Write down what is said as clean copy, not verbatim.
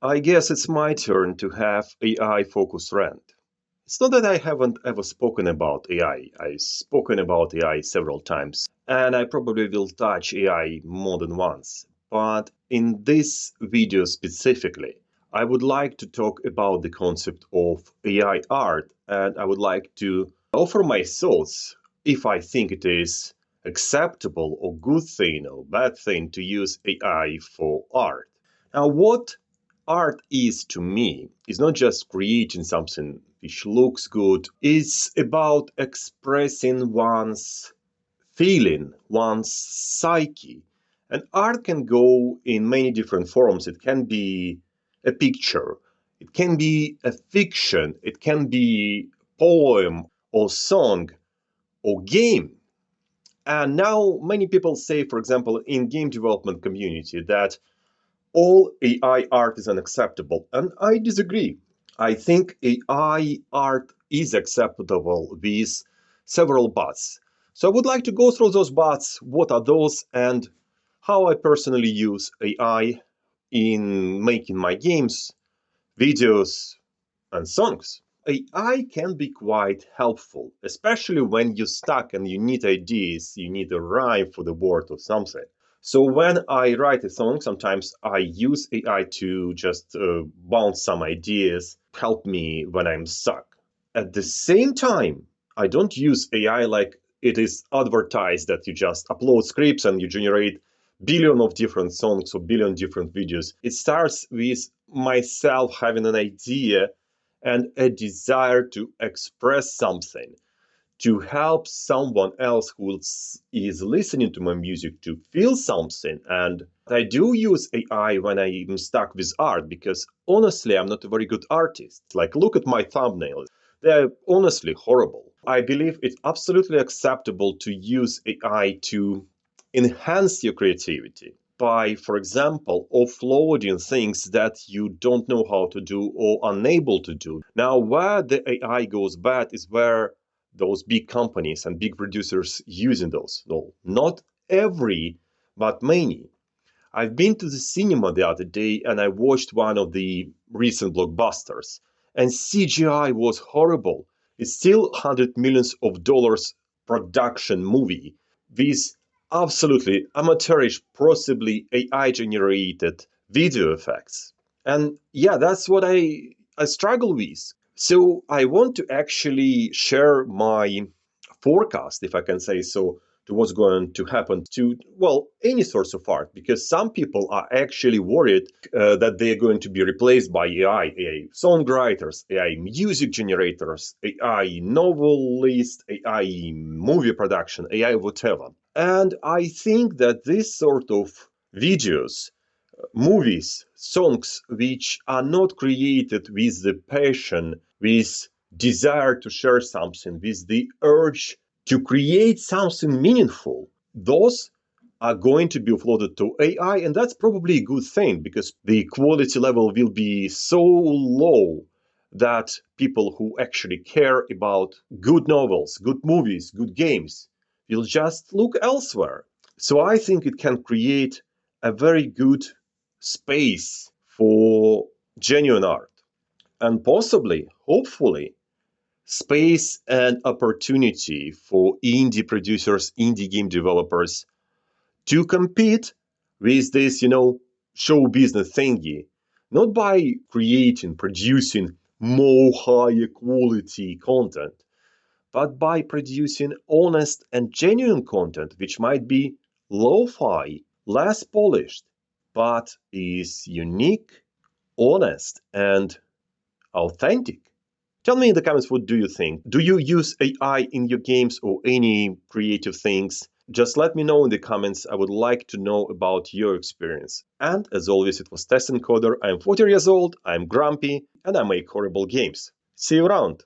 I guess it's my turn to have AI-focused rant. It's not that I haven't ever spoken about AI. I've spoken about AI several times, and I probably will touch AI more than once. But in this video specifically, I would like to talk about the concept of AI art, and I would like to offer my thoughts if I think it is acceptable or good thing or bad thing to use AI for art. Now, what art is to me is not just creating something which looks good, it's about expressing one's feeling, one's psyche. And art can go in many different forms. It can be a picture, it can be a fiction, it can be poem or song or game. And now many people say, for example, in game development community that all AI art is unacceptable, and I disagree. I think AI art is acceptable with several buts. So I would like to go through those buts, what are those, and how I personally use AI in making my games, videos, and songs. AI can be quite helpful, especially when you're stuck and you need ideas, you need a rhyme for the word or something. So when I write a song, sometimes I use AI to just bounce some ideas, help me when I'm stuck. At the same time, I don't use AI like it is advertised that you just upload scripts and you generate billion of different songs or billion different videos. It starts with myself having an idea and a desire to express something, to help someone else who is listening to my music to feel something. And I do use AI when I'm stuck with art because honestly, I'm not a very good artist. Like, look at my thumbnails. They're honestly horrible. I believe it's absolutely acceptable to use AI to enhance your creativity by, for example, offloading things that you don't know how to do or unable to do. Now, where the AI goes bad is where those big companies and big producers using those. No, not every, but many. I've been to the cinema the other day and I watched one of the recent blockbusters, and CGI was horrible. It's still $100 million production movie with absolutely amateurish, possibly AI generated video effects. And yeah, that's what I struggle with. So I want to actually share my forecast, if I can say so, to what's going to happen to, well, any source of art, because some people are actually worried that they're going to be replaced by AI songwriters, AI music generators, AI novelist, AI movie production, AI whatever. And I think that this sort of videos, movies, songs which are not created with the passion, with desire to share something, with the urge to create something meaningful, those are going to be uploaded to AI, and that's probably a good thing because the quality level will be so low that people who actually care about good novels, good movies, good games will just look elsewhere. So I think it can create a very good space for genuine art and possibly, hopefully, space and opportunity for indie producers, indie game developers to compete with this, show business thingy, not by creating, producing more higher quality content, but by producing honest and genuine content, which might be lo-fi, less polished, but is unique, honest, and authentic. Tell me in the comments, what do you think? Do you use AI in your games or any creative things? Just let me know in the comments. I would like to know about your experience. And as always, it was Test Encoder. I'm 40 years old, I'm grumpy, and I make horrible games. See you around!